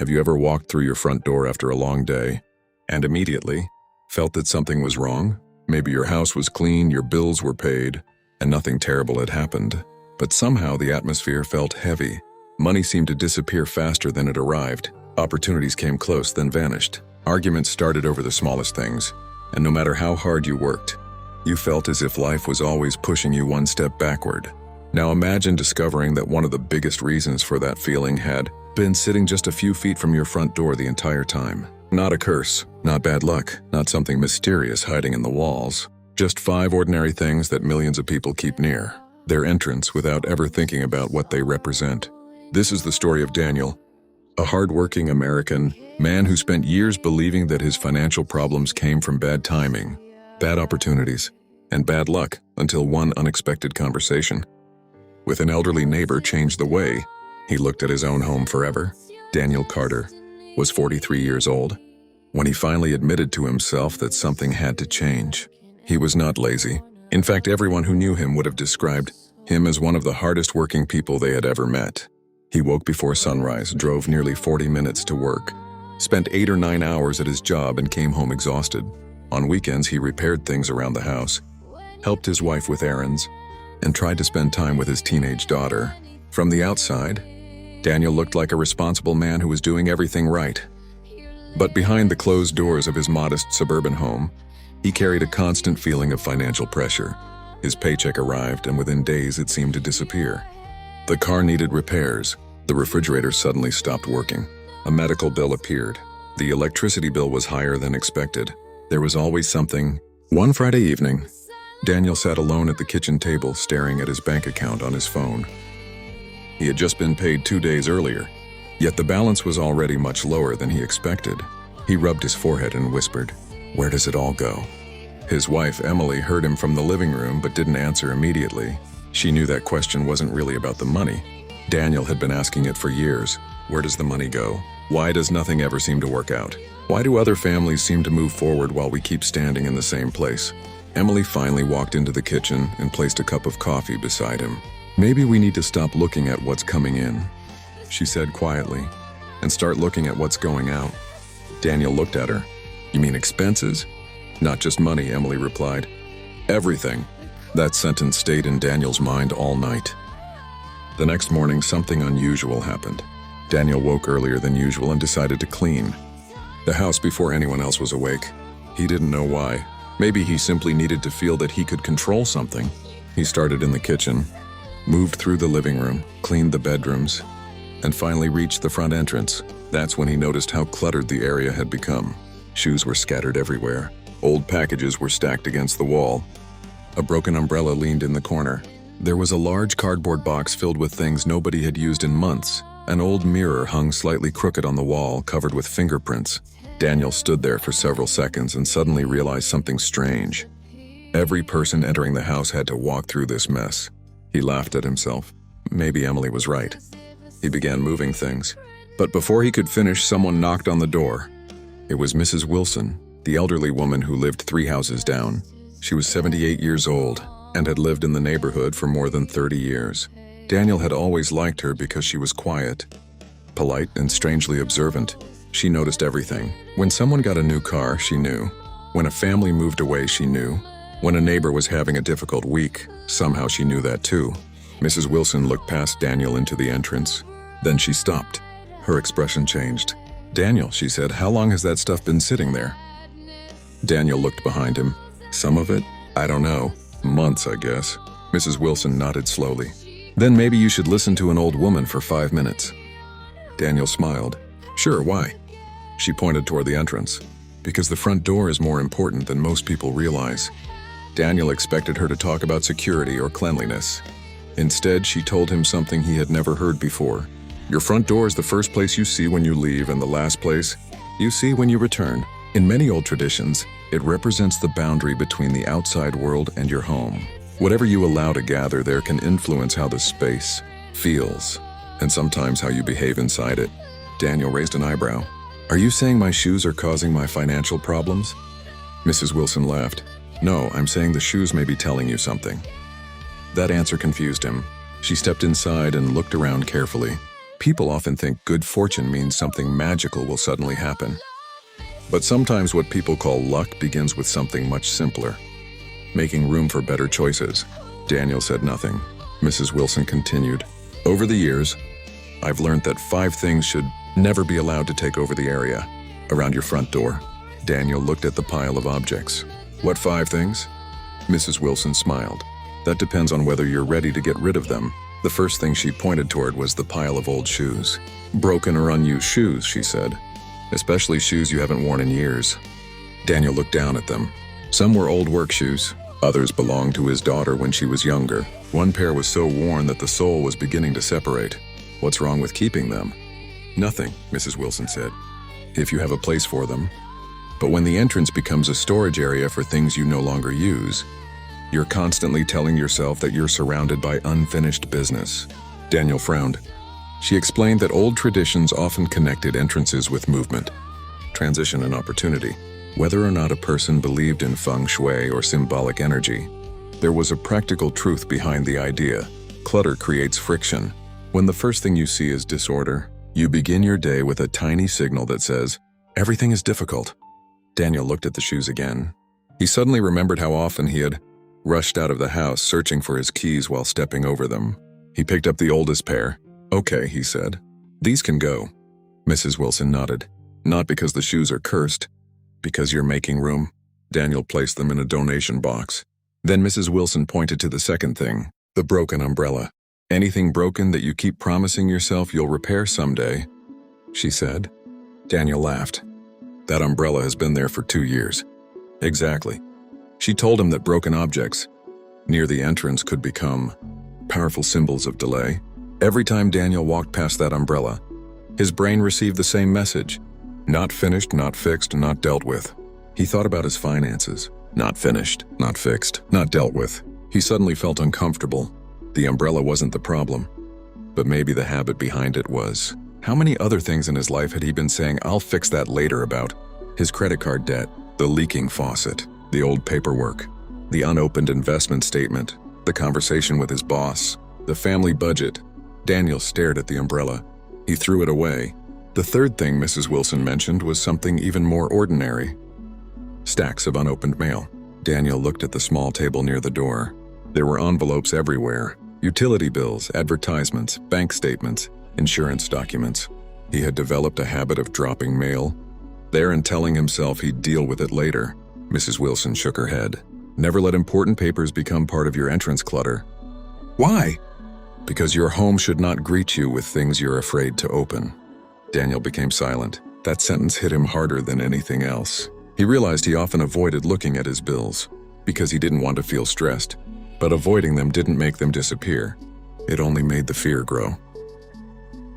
Have you ever walked through your front door after a long day and immediately felt that something was wrong? Maybe your house was clean, your bills were paid, and nothing terrible had happened. But somehow the atmosphere felt heavy. Money seemed to disappear faster than it arrived. Opportunities came close, then vanished. Arguments started over the smallest things, and no matter how hard you worked, you felt as if life was always pushing you one step backward. Now imagine discovering that one of the biggest reasons for that feeling had been sitting just a few feet from your front door the entire time. Not a curse, not bad luck, not something mysterious hiding in the walls. Just 5 ordinary things that millions of people keep near their entrance without ever thinking about what they represent. This is the story of Daniel, a hardworking American man who spent years believing that his financial problems came from bad timing, bad opportunities, and bad luck until one unexpected conversation with an elderly neighbor changed the way he looked at his own home forever. Daniel Carter was 43 years old when he finally admitted to himself that something had to change. He was not lazy. In fact, everyone who knew him would have described him as one of the hardest working people they had ever met. He woke before sunrise, drove nearly 40 minutes to work, spent 8 or 9 hours at his job and came home exhausted. On weekends, he repaired things around the house, helped his wife with errands, and tried to spend time with his teenage daughter. From the outside, Daniel looked like a responsible man who was doing everything right. But behind the closed doors of his modest suburban home, he carried a constant feeling of financial pressure. His paycheck arrived, and within days it seemed to disappear. The car needed repairs. The refrigerator suddenly stopped working. A medical bill appeared. The electricity bill was higher than expected. There was always something. One Friday evening, Daniel sat alone at the kitchen table staring at his bank account on his phone. He had just been paid 2 days earlier, yet the balance was already much lower than he expected. He rubbed his forehead and whispered, "Where does it all go?" His wife, Emily, heard him from the living room but didn't answer immediately. She knew that question wasn't really about the money. Daniel had been asking it for years. Where does the money go? Why does nothing ever seem to work out? Why do other families seem to move forward while we keep standing in the same place? Emily finally walked into the kitchen and placed a cup of coffee beside him. "Maybe we need to stop looking at what's coming in," she said quietly, "and start looking at what's going out." Daniel looked at her. "You mean expenses?" "Not just money," Emily replied. "Everything." That sentence stayed in Daniel's mind all night. The next morning, something unusual happened. Daniel woke earlier than usual and decided to clean the house before anyone else was awake. He didn't know why. Maybe he simply needed to feel that he could control something. He started in the kitchen, moved through the living room, cleaned the bedrooms, and finally reached the front entrance. That's when he noticed how cluttered the area had become. Shoes were scattered everywhere. Old packages were stacked against the wall. A broken umbrella leaned in the corner. There was a large cardboard box filled with things nobody had used in months. An old mirror hung slightly crooked on the wall, covered with fingerprints. Daniel stood there for several seconds and suddenly realized something strange. Every person entering the house had to walk through this mess. He laughed at himself. Maybe Emily was right. He began moving things. But before he could finish, someone knocked on the door. It was Mrs. Wilson, the elderly woman who lived 3 houses down. She was 78 years old and had lived in the neighborhood for more than 30 years. Daniel had always liked her because she was quiet, polite, and strangely observant. She noticed everything. When someone got a new car, she knew. When a family moved away, she knew. When a neighbor was having a difficult week, somehow she knew that too. Mrs. Wilson looked past Daniel into the entrance. Then she stopped. Her expression changed. "Daniel," she said, "how long has that stuff been sitting there?" Daniel looked behind him. "Some of it? I don't know. Months, I guess." Mrs. Wilson nodded slowly. "Then maybe you should listen to an old woman for 5 minutes." Daniel smiled. "Sure, why?" She pointed toward the entrance. "Because the front door is more important than most people realize." Daniel expected her to talk about security or cleanliness. Instead, she told him something he had never heard before. "Your front door is the first place you see when you leave and the last place you see when you return. In many old traditions, it represents the boundary between the outside world and your home. Whatever you allow to gather there can influence how the space feels, and sometimes how you behave inside it." Daniel raised an eyebrow. "Are you saying my shoes are causing my financial problems?" Mrs. Wilson laughed. "No, I'm saying the shoes may be telling you something." That answer confused him. She stepped inside and looked around carefully. People often think good fortune means something magical will suddenly happen. But sometimes what people call luck begins with something much simpler. Making room for better choices. Daniel said nothing. Mrs. Wilson continued, "Over the years, I've learned that 5 things should never be allowed to take over the area around your front door." Daniel looked at the pile of objects. "What 5 things?" Mrs. Wilson smiled. "That depends on whether you're ready to get rid of them." The first thing she pointed toward was the pile of old shoes. "Broken or unused shoes," she said. "Especially shoes you haven't worn in years." Daniel looked down at them. Some were old work shoes. Others belonged to his daughter when she was younger. One pair was so worn that the sole was beginning to separate. "What's wrong with keeping them?" "Nothing," Mrs. Wilson said, "if you have a place for them. But when the entrance becomes a storage area for things you no longer use, you're constantly telling yourself that you're surrounded by unfinished business." Daniel frowned. She explained that old traditions often connected entrances with movement, transition, and opportunity. Whether or not a person believed in feng shui or symbolic energy, there was a practical truth behind the idea. Clutter creates friction. When the first thing you see is disorder, you begin your day with a tiny signal that says, "Everything is difficult." Daniel looked at the shoes again. He suddenly remembered how often he had rushed out of the house searching for his keys while stepping over them. He picked up the oldest pair. "Okay," he said. "These can go." Mrs. Wilson nodded. "Not because the shoes are cursed, because you're making room." Daniel placed them in a donation box. Then Mrs. Wilson pointed to the second thing, the broken umbrella. "Anything broken that you keep promising yourself you'll repair someday," she said. Daniel laughed. "That umbrella has been there for 2 years." "Exactly." She told him that broken objects near the entrance could become powerful symbols of delay. Every time Daniel walked past that umbrella, his brain received the same message. Not finished, not fixed, not dealt with. He thought about his finances. Not finished, not fixed, not dealt with. He suddenly felt uncomfortable. The umbrella wasn't the problem, but maybe the habit behind it was. How many other things in his life had he been saying, "I'll fix that later" about? His credit card debt, the leaking faucet, the old paperwork, the unopened investment statement, the conversation with his boss, the family budget. Daniel stared at the umbrella. He threw it away. The third thing Mrs. Wilson mentioned was something even more ordinary. Stacks of unopened mail. Daniel looked at the small table near the door. There were envelopes everywhere. Utility bills, advertisements, bank statements, insurance documents. He had developed a habit of dropping mail there and telling himself he'd deal with it later. Mrs. Wilson shook her head. "Never let important papers become part of your entrance clutter." "Why?" "Because your home should not greet you with things you're afraid to open." Daniel became silent. That sentence hit him harder than anything else. He realized he often avoided looking at his bills because he didn't want to feel stressed. But avoiding them didn't make them disappear. It only made the fear grow.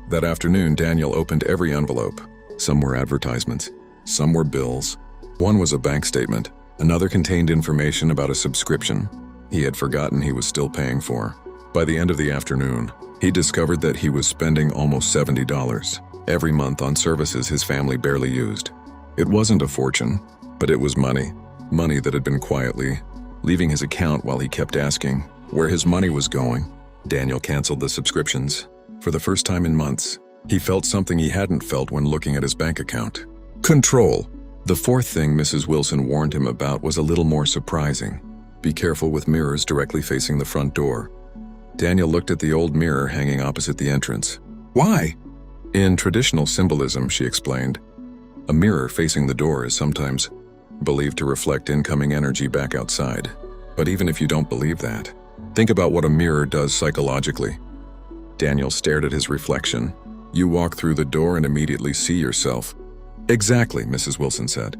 That afternoon, Daniel opened every envelope. Some were advertisements. Some were bills. One was a bank statement. Another contained information about a subscription he had forgotten he was still paying for. By the end of the afternoon, he discovered that he was spending almost $70 every month on services his family barely used. It wasn't a fortune, but it was money. Money that had been quietly leaving his account while he kept asking where his money was going. Daniel canceled the subscriptions. For the first time in months, he felt something he hadn't felt when looking at his bank account. Control. The fourth thing Mrs. Wilson warned him about was a little more surprising. Be careful with mirrors directly facing the front door. Daniel looked at the old mirror hanging opposite the entrance. "Why?" "In traditional symbolism," she explained, "a mirror facing the door is sometimes believed to reflect incoming energy back outside. But even if you don't believe that, think about what a mirror does psychologically." Daniel stared at his reflection. "You walk through the door and immediately see yourself." "Exactly," Mrs. Wilson said.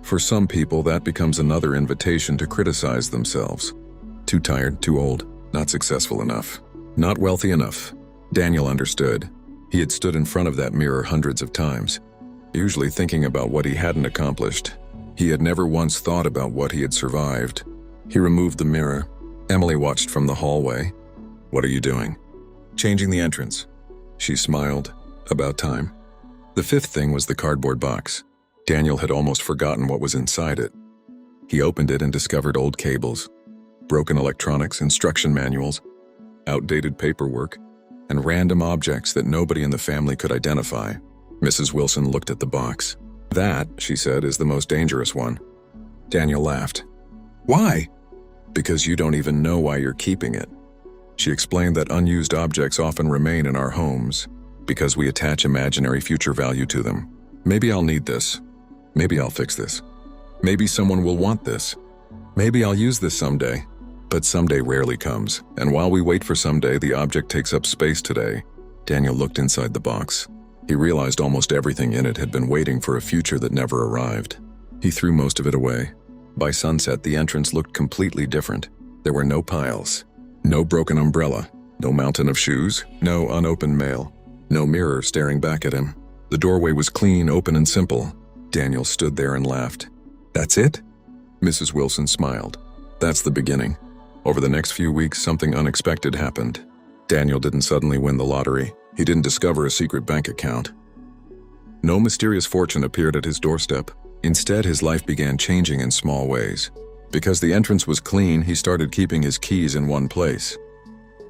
"For some people, that becomes another invitation to criticize themselves. Too tired, too old, not successful enough, not wealthy enough." Daniel understood. He had stood in front of that mirror hundreds of times, usually thinking about what he hadn't accomplished. He had never once thought about what he had survived. He removed the mirror. Emily watched from the hallway. "What are you doing?" "Changing the entrance." She smiled. "About time." The fifth thing was the cardboard box. Daniel had almost forgotten what was inside it. He opened it and discovered old cables, broken electronics, instruction manuals, outdated paperwork. and random objects that nobody in the family could identify. Mrs. Wilson looked at the box. "That," she said, "is the most dangerous one." Daniel laughed. "Why?" "Because you don't even know why you're keeping it." She explained that unused objects often remain in our homes because we attach imaginary future value to them. Maybe I'll need this. Maybe I'll fix this. Maybe someone will want this. Maybe I'll use this someday. But someday rarely comes, and while we wait for someday, the object takes up space today. Daniel looked inside the box. He realized almost everything in it had been waiting for a future that never arrived. He threw most of it away. By sunset, the entrance looked completely different. There were no piles, no broken umbrella, no mountain of shoes, no unopened mail, no mirror staring back at him. The doorway was clean, open, and simple. Daniel stood there and laughed. "That's it?" Mrs. Wilson smiled. "That's the beginning." Over the next few weeks, something unexpected happened. Daniel didn't suddenly win the lottery. He didn't discover a secret bank account. No mysterious fortune appeared at his doorstep. Instead, his life began changing in small ways. Because the entrance was clean, he started keeping his keys in one place.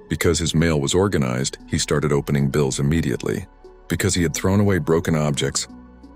Because his mail was organized, he started opening bills immediately. Because he had thrown away broken objects,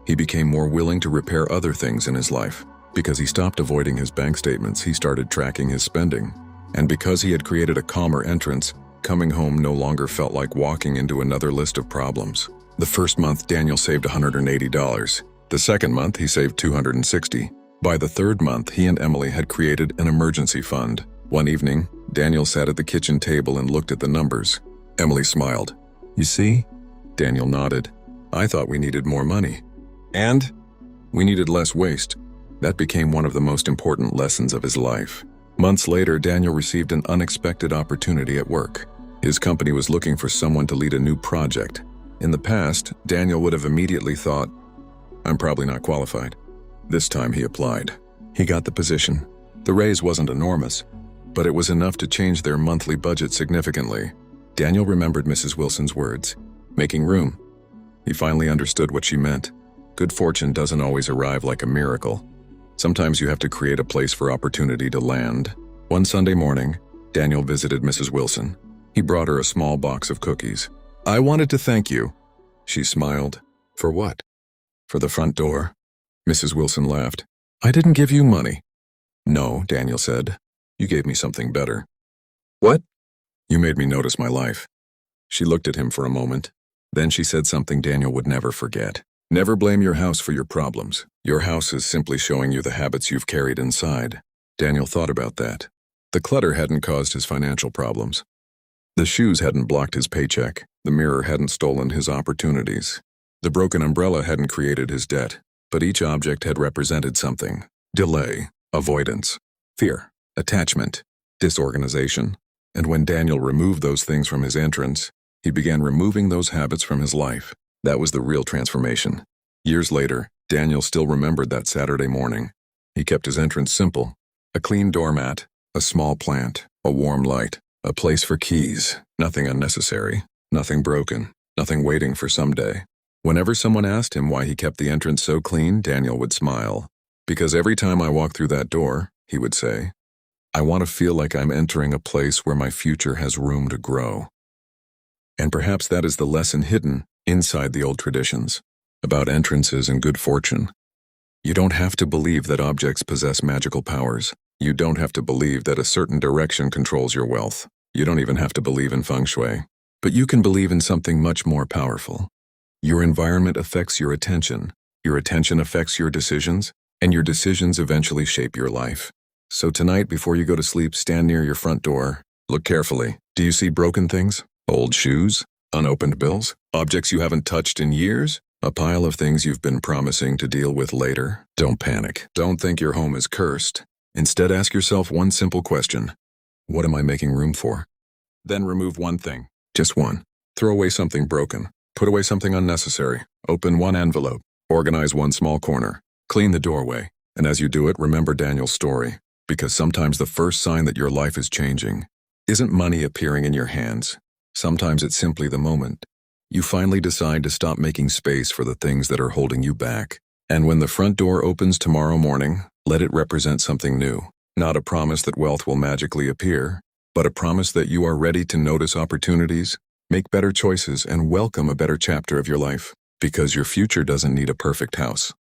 he became more willing to repair other things in his life. Because he stopped avoiding his bank statements, he started tracking his spending. And because he had created a calmer entrance, coming home no longer felt like walking into another list of problems. The first month, Daniel saved $180. The second month, he saved $260. By the third month, he and Emily had created an emergency fund. One evening, Daniel sat at the kitchen table and looked at the numbers. Emily smiled. "You see?" Daniel nodded. "I thought we needed more money. And we needed less waste." That became one of the most important lessons of his life. Months later, Daniel received an unexpected opportunity at work. His company was looking for someone to lead a new project. In the past, Daniel would have immediately thought, "I'm probably not qualified." This time he applied. He got the position. The raise wasn't enormous, but it was enough to change their monthly budget significantly. Daniel remembered Mrs. Wilson's words, "Making room." He finally understood what she meant. Good fortune doesn't always arrive like a miracle. Sometimes you have to create a place for opportunity to land. One Sunday morning, Daniel visited Mrs. Wilson. He brought her a small box of cookies. "I wanted to thank you." She smiled. "For what?" "For the front door." Mrs. Wilson laughed. "I didn't give you money." "No," Daniel said. "You gave me something better." "What?" "You made me notice my life." She looked at him for a moment. Then she said something Daniel would never forget. "Never blame your house for your problems. Your house is simply showing you the habits you've carried inside." Daniel thought about that. The clutter hadn't caused his financial problems. The shoes hadn't blocked his paycheck. The mirror hadn't stolen his opportunities. The broken umbrella hadn't created his debt. But each object had represented something. Delay, avoidance, fear, attachment, disorganization. And when Daniel removed those things from his entrance, he began removing those habits from his life. That was the real transformation. Years later, Daniel still remembered that Saturday morning. He kept his entrance simple. A clean doormat, a small plant, a warm light, a place for keys, nothing unnecessary, nothing broken, nothing waiting for someday. Whenever someone asked him why he kept the entrance so clean, Daniel would smile. "Because every time I walk through that door," he would say, "I want to feel like I'm entering a place where my future has room to grow." And perhaps that is the lesson hidden inside the old traditions, about entrances and good fortune. You don't have to believe that objects possess magical powers. You don't have to believe that a certain direction controls your wealth. You don't even have to believe in feng shui. But you can believe in something much more powerful. Your environment affects your attention affects your decisions, and your decisions eventually shape your life. So tonight, before you go to sleep, stand near your front door. Look carefully. Do you see broken things? Old shoes? Unopened bills? Objects you haven't touched in years? A pile of things you've been promising to deal with later? Don't panic. Don't think your home is cursed. Instead, ask yourself one simple question. What am I making room for? Then remove one thing. Just one. Throw away something broken. Put away something unnecessary. Open one envelope. Organize one small corner. Clean the doorway. And as you do it, remember Daniel's story. Because sometimes the first sign that your life is changing isn't money appearing in your hands. Sometimes it's simply the moment you finally decide to stop making space for the things that are holding you back. And when the front door opens tomorrow morning, let it represent something new. Not a promise that wealth will magically appear, but a promise that you are ready to notice opportunities, Make better choices and welcome a better chapter of your life, because your future doesn't need a perfect house.